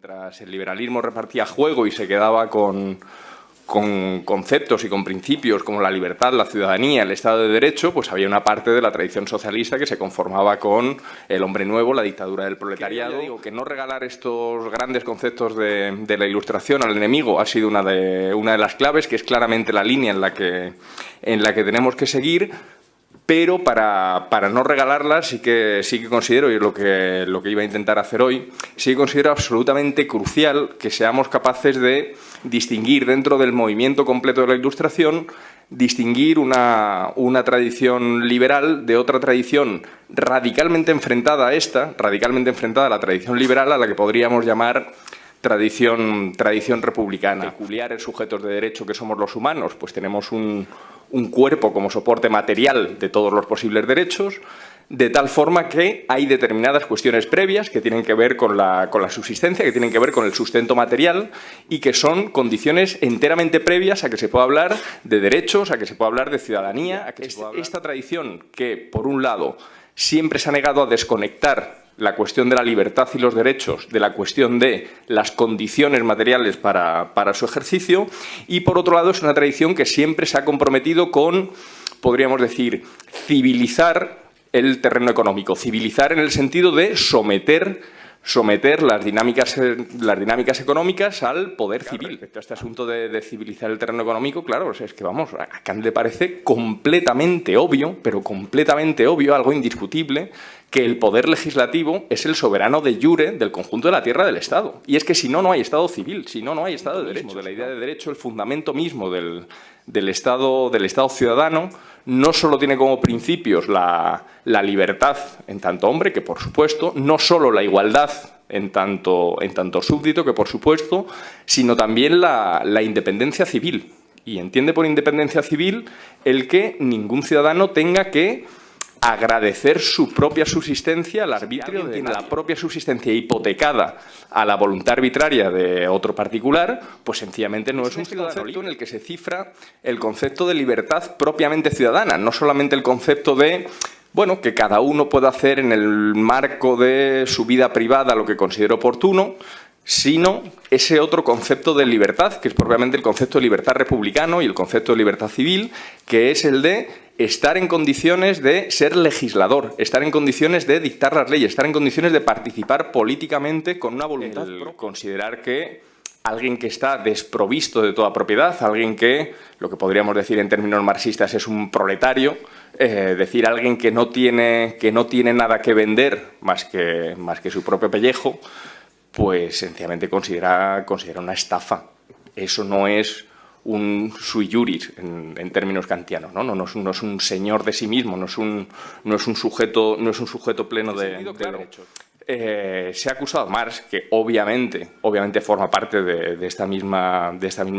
mientras el liberalismo repartía juego y se quedaba con conceptos y con principios como la libertad, la ciudadanía, el Estado de Derecho, pues había una parte de la tradición socialista que se conformaba con el hombre nuevo, la dictadura del proletariado. Digo que no regalar estos grandes conceptos de la Ilustración al enemigo ha sido una de las claves, que es claramente la línea en la que tenemos que seguir. Pero para no regalarlas sí que considero, y es lo que iba a intentar hacer hoy, sí que considero absolutamente crucial que seamos capaces de distinguir dentro del movimiento completo de la Ilustración, distinguir una tradición liberal de otra tradición radicalmente enfrentada a esta, radicalmente enfrentada a la tradición liberal, a la que podríamos llamar tradición republicana. Peculiares sujetos de derecho que somos los humanos, pues tenemos un cuerpo como soporte material de todos los posibles derechos, de tal forma que hay determinadas cuestiones previas que tienen que ver con la subsistencia, que tienen que ver con el sustento material y que son condiciones enteramente previas a que se pueda hablar de derechos, a que se pueda hablar de ciudadanía, a que se pueda hablar. Esta tradición que, por un lado, siempre se ha negado a desconectar la cuestión de la libertad y los derechos de la cuestión de las condiciones materiales para su ejercicio, y por otro lado es una tradición que siempre se ha comprometido con, podríamos decir, civilizar el terreno económico, civilizar en el sentido de someter las dinámicas económicas al poder civil. Respecto a este asunto de civilizar el terreno económico, claro, o sea, es que vamos, a Kant le parece completamente obvio, pero completamente obvio, algo indiscutible, que el poder legislativo es el soberano de jure del conjunto de la tierra del Estado. Y es que si no, no hay Estado civil, si no, no hay Estado de derecho. De la idea de derecho, el fundamento mismo del Estado ciudadano, no solo tiene como principios la libertad en tanto hombre, que por supuesto, no solo la igualdad en tanto súbdito, que por supuesto, sino también la independencia civil. Y entiende por independencia civil el que ningún ciudadano tenga que agradecer su propia subsistencia al arbitrio de la propia subsistencia hipotecada a la voluntad arbitraria de otro particular, pues sencillamente no es un concepto en el que se cifra el concepto de libertad propiamente ciudadana, no solamente el concepto de, bueno, que cada uno pueda hacer en el marco de su vida privada lo que considere oportuno, sino ese otro concepto de libertad, que es propiamente el concepto de libertad republicano y el concepto de libertad civil, que es el de estar en condiciones de ser legislador, estar en condiciones de dictar las leyes, estar en condiciones de participar políticamente con una voluntad. Considerar que alguien que está desprovisto de toda propiedad, alguien que, lo que podríamos decir en términos marxistas, es un proletario, decir alguien que no tiene nada que vender más que su propio pellejo, pues sencillamente considera una estafa. Eso no es un sui juris en términos kantianos, ¿no? No es un señor de sí mismo, no es un sujeto pleno de derechos. Se ha acusado a Marx, que obviamente forma parte de esta misma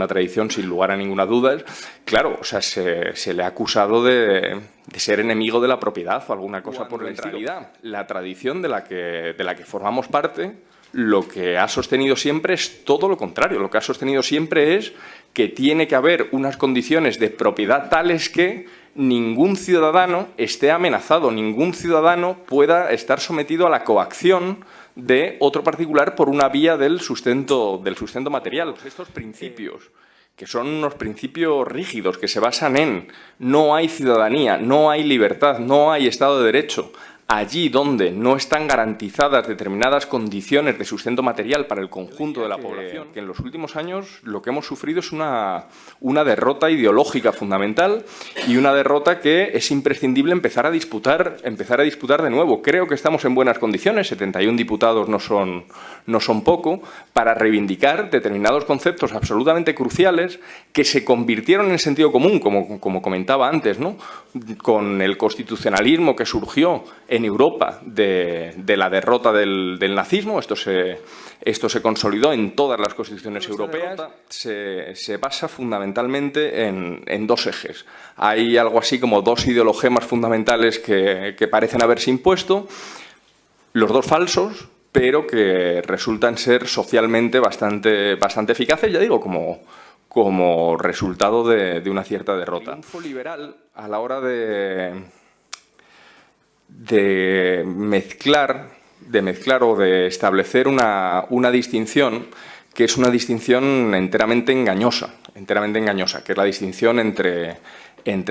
tradición, sin lugar a ninguna duda. Claro, o sea, se le ha acusado de ser enemigo de la propiedad o alguna cosa por el estilo. En realidad, la tradición de la que formamos parte, lo que ha sostenido siempre es todo lo contrario. Lo que ha sostenido siempre es que tiene que haber unas condiciones de propiedad tales que ningún ciudadano esté amenazado, ningún ciudadano pueda estar sometido a la coacción de otro particular por una vía del sustento material. Estos principios, que son unos principios rígidos, que se basan en no hay ciudadanía, no hay libertad, no hay Estado de Derecho, allí donde no están garantizadas determinadas condiciones de sustento material para el conjunto de la población, que en los últimos años lo que hemos sufrido es una derrota ideológica fundamental y una derrota que es imprescindible empezar a disputar de nuevo. Creo que estamos en buenas condiciones, 71 diputados no son poco, para reivindicar determinados conceptos absolutamente cruciales que se convirtieron en sentido común, como comentaba antes, ¿no? Con el constitucionalismo que surgió en Europa de la derrota del nazismo. Esto se consolidó en todas las constituciones europeas. Se basa fundamentalmente en dos ejes. Hay algo así como dos ideologemas fundamentales que parecen haberse impuesto, los dos falsos, pero que resultan ser socialmente bastante eficaces, ya digo, como resultado de una cierta derrota. El triunfo liberal, a la hora de mezclar mezclar o de establecer una distinción que es una distinción enteramente engañosa, que es la distinción entre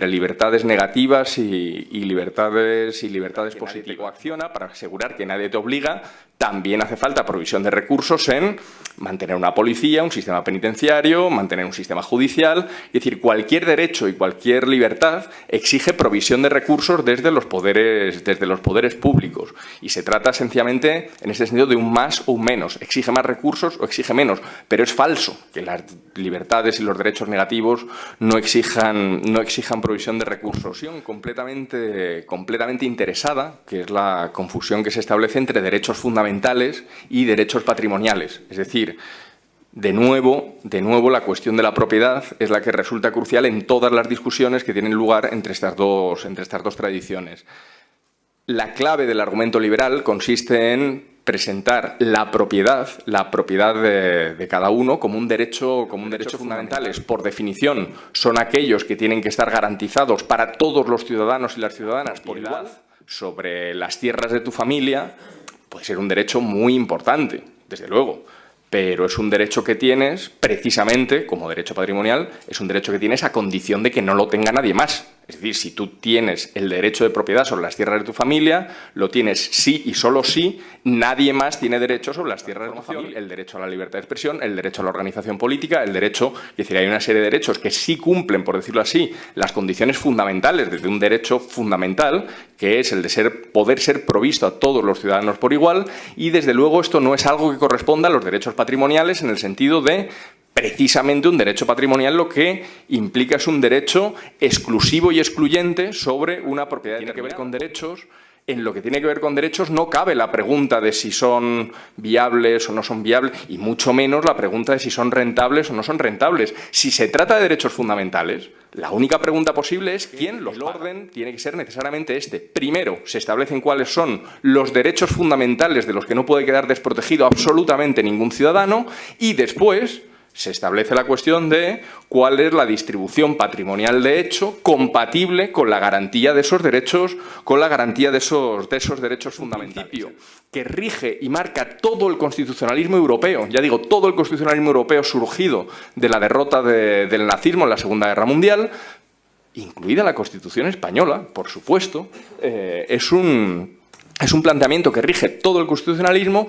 libertades negativas y libertades positivas. Coacciona para asegurar que nadie te obliga. También hace falta provisión de recursos en mantener una policía, un sistema penitenciario, mantener un sistema judicial. Es decir, cualquier derecho y cualquier libertad exige provisión de recursos desde los poderes públicos. Y se trata sencillamente, en ese sentido, de un más o un menos. Exige más recursos o exige menos. Pero es falso que las libertades y los derechos negativos no exijan provisión de recursos. Completamente interesada, que es la confusión que se establece entre derechos fundamentales y derechos patrimoniales. Es decir, de nuevo, la cuestión de la propiedad es la que resulta crucial en todas las discusiones que tienen lugar entre estas dos tradiciones. La clave del argumento liberal consiste en presentar la propiedad de cada uno como un derecho fundamental. Por definición, son aquellos que tienen que estar garantizados para todos los ciudadanos y las ciudadanas por igual. Sobre las tierras de tu familia puede ser un derecho muy importante, desde luego, pero es un derecho que tienes, precisamente, como derecho patrimonial, es un derecho que tienes a condición de que no lo tenga nadie más. Es decir, si tú tienes el derecho de propiedad sobre las tierras de tu familia, lo tienes sí y solo sí, nadie más tiene derecho sobre las tierras de tu familia. El derecho a la libertad de expresión, el derecho a la organización política, el derecho, es decir, hay una serie de derechos que sí cumplen, por decirlo así, las condiciones fundamentales de un derecho fundamental, que es el de poder ser provisto a todos los ciudadanos por igual, y desde luego esto no es algo que corresponda a los derechos patrimoniales en el sentido de precisamente un derecho patrimonial lo que implica es un derecho exclusivo y excluyente sobre una propiedad. Tiene que ver con derechos. En lo que tiene que ver con derechos no cabe la pregunta de si son viables o no son viables, y mucho menos la pregunta de si son rentables o no son rentables. Si se trata de derechos fundamentales, la única pregunta posible es quién los paga. El orden tiene que ser necesariamente este. Primero, se establecen cuáles son los derechos fundamentales de los que no puede quedar desprotegido absolutamente ningún ciudadano, y después se establece la cuestión de cuál es la distribución patrimonial de hecho compatible con la garantía de esos derechos, de esos derechos fundamentales. Que rige y marca todo el constitucionalismo europeo, ya digo, todo el constitucionalismo europeo surgido de la derrota del nazismo en la Segunda Guerra Mundial, incluida la Constitución española, por supuesto, es un planteamiento que rige todo el constitucionalismo,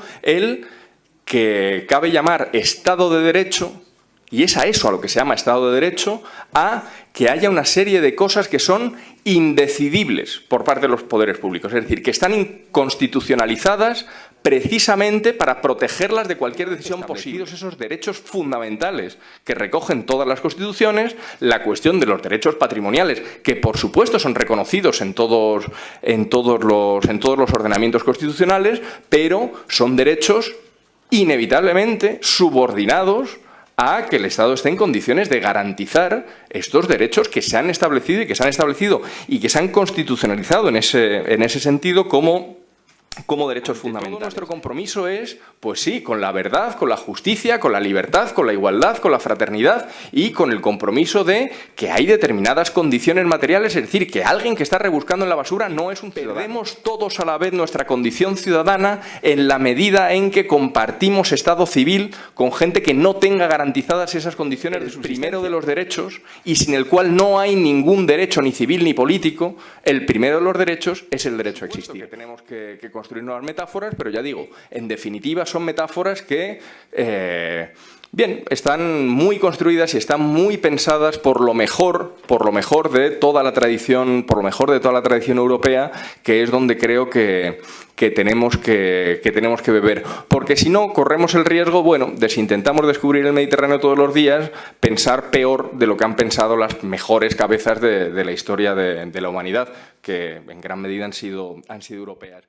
que cabe llamar Estado de Derecho, y es a eso a lo que se llama Estado de Derecho, a que haya una serie de cosas que son indecidibles por parte de los poderes públicos, es decir, que están inconstitucionalizadas precisamente para protegerlas de cualquier decisión posible. Esos derechos fundamentales que recogen todas las constituciones, la cuestión de los derechos patrimoniales, que por supuesto son reconocidos en todos los ordenamientos constitucionales, pero son derechos inevitablemente subordinados a que el Estado esté en condiciones de garantizar estos derechos que se han establecido y que se han constitucionalizado en ese sentido como derechos fundamentales. Todo nuestro compromiso es, pues sí, con la verdad, con la justicia, con la libertad, con la igualdad, con la fraternidad y con el compromiso de que hay determinadas condiciones materiales, es decir, que alguien que está rebuscando en la basura no es un ciudadano. Perdemos todos a la vez nuestra condición ciudadana en la medida en que compartimos estado civil con gente que no tenga garantizadas esas condiciones de subsistencia. El primero de los derechos, y sin el cual no hay ningún derecho ni civil ni político, el primero de los derechos es el derecho a existir. Tenemos que construir nuevas metáforas, pero ya digo, en definitiva son metáforas que están muy construidas y están muy pensadas por lo mejor de toda la tradición, europea, que es donde creo que tenemos que beber. Porque si no, corremos el riesgo, de si intentamos descubrir el Mediterráneo todos los días, pensar peor de lo que han pensado las mejores cabezas de la historia de la humanidad, que en gran medida han sido europeas.